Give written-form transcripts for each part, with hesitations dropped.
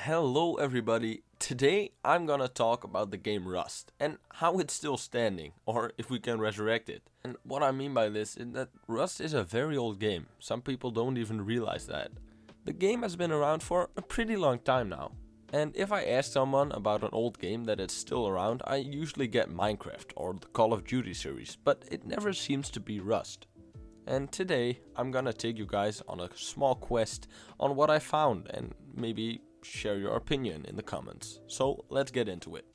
Hello everybody, today I'm gonna talk about the game Rust and how it's still standing, or if we can resurrect it. And what I mean by this is that Rust is a very old game, some people don't even realize that. The game has been around for a pretty long time now. And if I ask someone about an old game that is still around, I usually get Minecraft or the Call of Duty series, but it never seems to be Rust. And today I'm gonna take you guys on a small quest on what I found and maybe share your opinion in the comments. So let's get into it.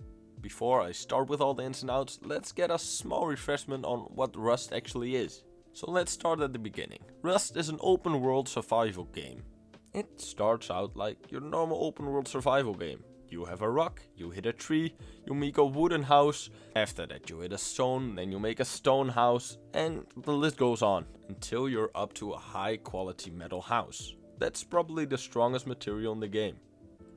Before I start with all the ins and outs, let's get a small refreshment on what Rust actually is. So let's start at the beginning. Rust is an open world survival game. It starts out like your normal open world survival game. You have a rock, you hit a tree, you make a wooden house, after that you hit a stone, then you make a stone house, and the list goes on until you're up to a high quality metal house. That's probably the strongest material in the game.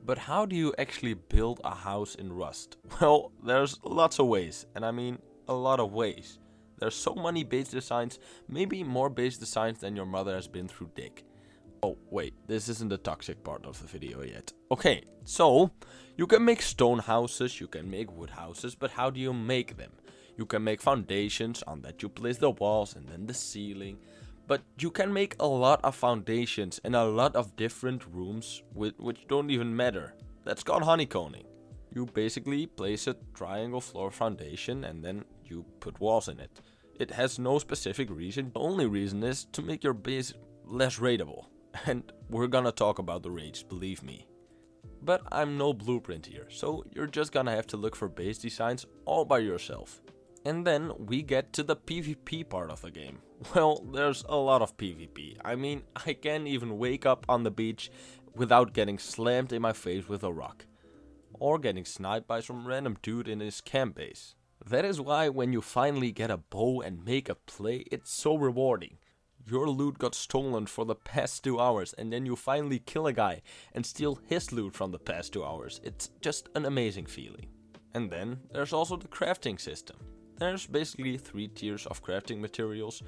But how do you actually build a house in Rust? Well, there's lots of ways, and I mean a lot of ways. There's so many base designs, maybe more base designs than your mother has been through dick. Oh wait, this isn't the toxic part of the video yet. Okay, so you can make stone houses, you can make wood houses, but how do you make them? You can make foundations, on that you place the walls and then the ceiling. But you can make a lot of foundations and a lot of different rooms which don't even matter. That's called honeycombing. You basically place a triangle floor foundation and then you put walls in it. It has no specific reason. The only reason is to make your base less raidable. And we're gonna talk about the raids, believe me. But I'm no blueprint here, so you're just gonna have to look for base designs all by yourself. And then we get to the PvP part of the game. Well, there's a lot of PvP. I mean, I can't even wake up on the beach without getting slammed in my face with a rock. Or getting sniped by some random dude in his camp base. That is why when you finally get a bow and make a play, it's so rewarding. Your loot got stolen for the past 2 hours and then you finally kill a guy and steal his loot from the past 2 hours. It's just an amazing feeling. And then there's also the crafting system. There's basically 3 tiers of crafting materials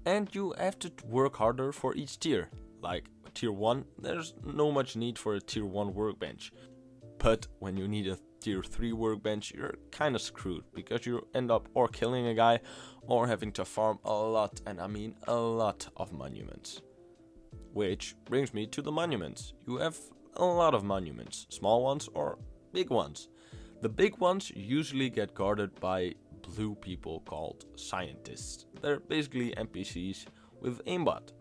and you have to work harder for each tier. Like tier 1, there's no much need for a tier 1 workbench. But when you need a tier 3 workbench, you're kinda screwed because you end up or killing a guy or having to farm a lot, and I mean a lot of monuments. Which brings me to the monuments. You have a lot of monuments, small ones or big ones. The big ones usually get guarded by blue people called scientists. They're basically NPCs with aimbot.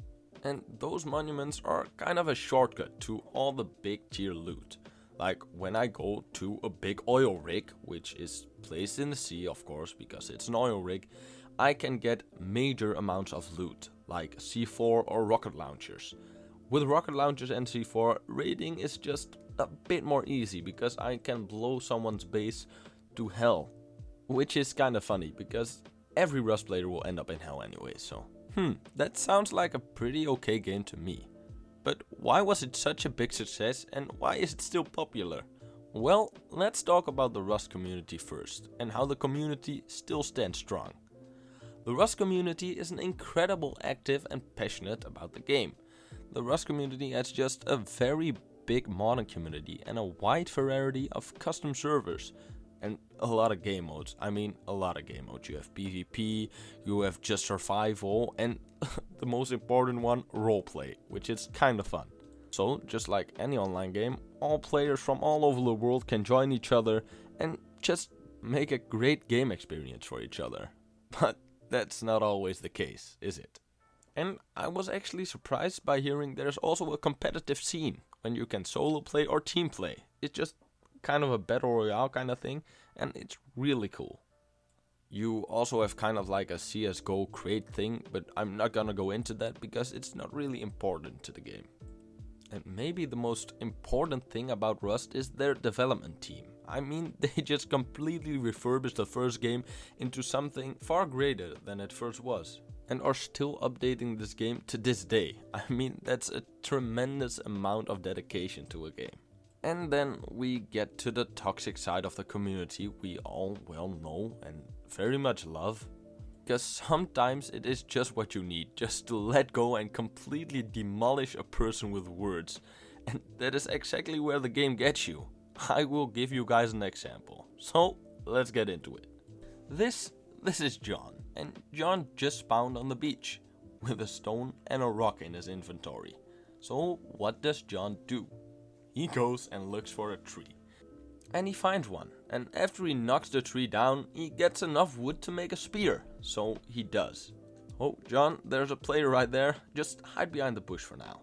And those monuments are kind of a shortcut to all the big tier loot. Like when I go to a big oil rig, which is placed in the sea of course because it's an oil rig, I can get major amounts of loot, like C4 or rocket launchers. With rocket launchers and C4, raiding is just a bit more easy because I can blow someone's base to hell. Which is kinda funny because every Rust player will end up in hell anyway, so that sounds like a pretty okay game to me. But why was it such a big success and why is it still popular? Well, let's talk about the Rust community first and how the community still stands strong. The Rust community is an incredible active and passionate about the game. The Rust community has just a very big modding community and a wide variety of custom servers. And a lot of game modes. I mean, a lot of game modes. You have PvP, you have just survival, and the most important one, roleplay, which is kind of fun. So, just like any online game, all players from all over the world can join each other and just make a great game experience for each other. But that's not always the case, is it? And I was actually surprised by hearing there's also a competitive scene when you can solo play or team play. It's just kind of a battle royale kind of thing, and it's really cool. You also have kind of like a CSGO crate thing, but I'm not gonna go into that because it's not really important to the game. And maybe the most important thing about Rust is their development team. I mean, they just completely refurbished the first game into something far greater than it first was. And are still updating this game to this day. I mean, that's a tremendous amount of dedication to a game. And then we get to the toxic side of the community we all well know and very much love. Because sometimes it is just what you need, just to let go and completely demolish a person with words. And that is exactly where the game gets you. I will give you guys an example. So, let's get into it. This is John, and John just spawned on the beach with a stone and a rock in his inventory. So, what does John do? He goes and looks for a tree. And he finds one, and after he knocks the tree down, he gets enough wood to make a spear. So, he does. Oh, John, there's a player right there. Just hide behind the bush for now.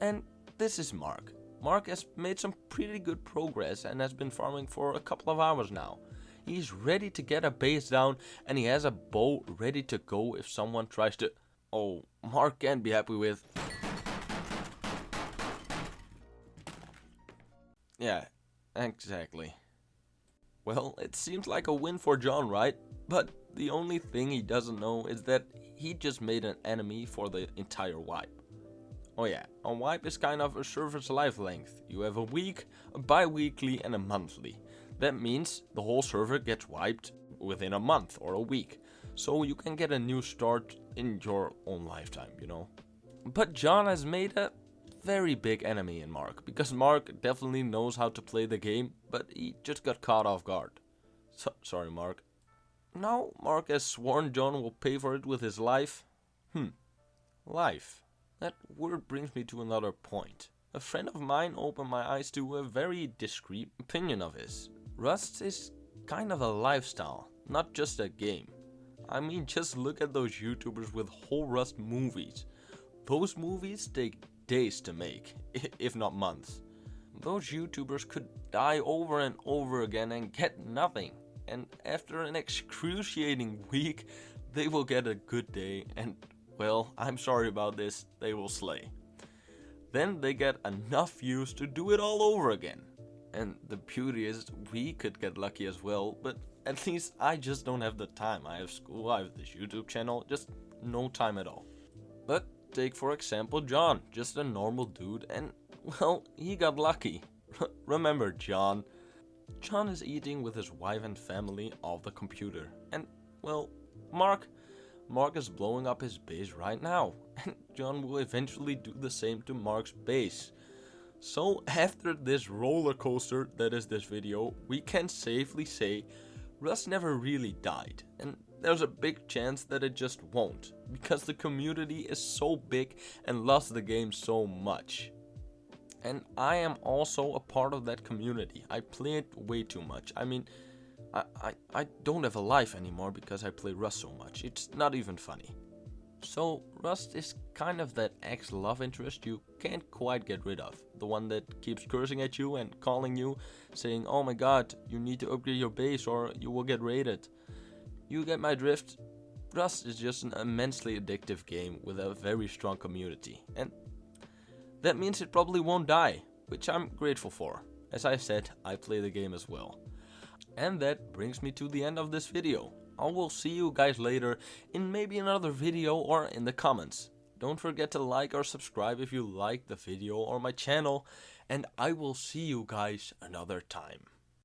And this is Mark. Mark has made some pretty good progress and has been farming for a couple of hours now. He's ready to get a base down, and he has a bow ready to go if someone tries to... Oh, Mark can't be happy with... Yeah, exactly. Well, it seems like a win for John, right? But the only thing he doesn't know is that he just made an enemy for the entire wipe. Oh yeah, a wipe is kind of a server's life length. You have a week, a bi-weekly and a monthly. That means the whole server gets wiped within a month or a week. So you can get a new start in your own lifetime, you know. But John has made a very big enemy in Mark, because Mark definitely knows how to play the game, but he just got caught off guard. Sorry, Mark. Now Mark has sworn John will pay for it with his life. Life. That word brings me to another point. A friend of mine opened my eyes to a very discreet opinion of his. Rust is kind of a lifestyle, not just a game. I mean, just look at those YouTubers with whole Rust movies. Those movies take days to make, if not months. Those YouTubers could die over and over again and get nothing. And after an excruciating week, they will get a good day and, well, I'm sorry about this, they will slay. Then they get enough views to do it all over again. And the beauty is, we could get lucky as well, but at least I just don't have the time. I have school, I have this YouTube channel, just no time at all. But take for example John, just a normal dude, and well, he got lucky. Remember John? John is eating with his wife and family off the computer. And well, Mark is blowing up his base right now. And John will eventually do the same to Mark's base. So after this roller coaster that is this video, we can safely say Rust never really died. And there's a big chance that it just won't, because the community is so big and loves the game so much. And I am also a part of that community. I play it way too much. I mean, I don't have a life anymore because I play Rust so much. It's not even funny. So Rust is kind of that ex-love interest you can't quite get rid of. The one that keeps cursing at you and calling you, saying, oh my god, you need to upgrade your base or you will get raided. You get my drift? Rust is just an immensely addictive game with a very strong community. And that means it probably won't die, which I'm grateful for. As I said, I play the game as well. And that brings me to the end of this video. I will see you guys later in maybe another video or in the comments. Don't forget to like or subscribe if you like the video or my channel, and I will see you guys another time.